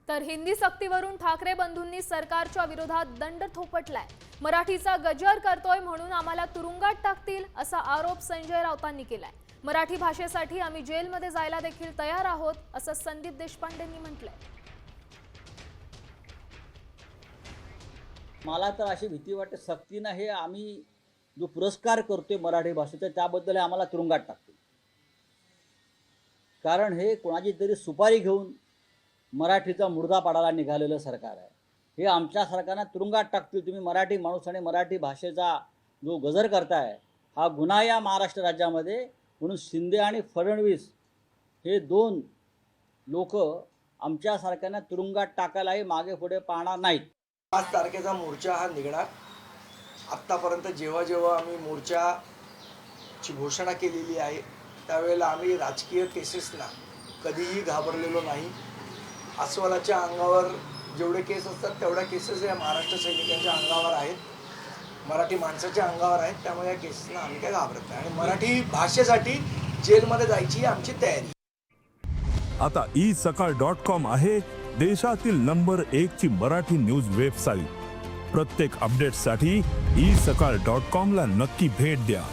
तर हिंदी सक्तीवरून ठाकरे बंधूंनी सरकारच्या विरोधात दंड थोपटलाय। मराठीचा गजर करतोय म्हणून आम्हाला तुरुंगात टाकतील असा आरोप संजय राऊतांनी केलाय। मराठी भाषेसाठी आम्ही जेलमध्ये जायला देखील तयार आहोत असं संदीप देशपांडेंनी म्हटलंय। मला तर अशी भीती वाटते सक्तीने हे आम्ही जो पुरस्कार करतोय मराठी भाषेचा त्याबद्दल आम्हाला तुरुंगात टाकतील। कारण हे कोणाची तरी सुपारी घेऊन मराठीचा मुर्दा पाडायला निघालेलं सरकार आहे। हे आमच्या सरकारने तुरुंगात टाकतील। तुम्ही मराठी माणूस आणि मराठी भाषेचा जो गजर करताय हा गुन्हा या महाराष्ट्र राज्यामध्ये। म्हणून शिंदे आणि फडणवीस हे दोन लोक आमच्या सरकारने तुरुंगात टाकायलाही मागे पुढे पाहणार नाहीत। 5 तारखेचा मोर्चा हा निघणार। आत्तापर्यंत जेव्हा जेव्हा आम्ही मोर्चाची घोषणा केलेली आहे त्यावेळेला आम्ही राजकीय केसेसना कधीही घाबरलेलो नाही। अस्वलाच्या अंगावर जेवढे केस असतात तेवढ्या केसेस या महाराष्ट्र सैनिकांच्या अंगावर आहेत, मराठी माणसाच्या अंगावर आहेत। त्यामुळे या केसेसना आम्ही काय घाबरत नाही आणि मराठी भाषेसाठी जेलमध्ये जायची आमची तयारी। आता isakal.com आहे देशातील नंबर 1 ची मराठी न्यूज वेबसाईट। प्रत्येक अपडेटसाठी isakal.com ला नक्की भेट द्या।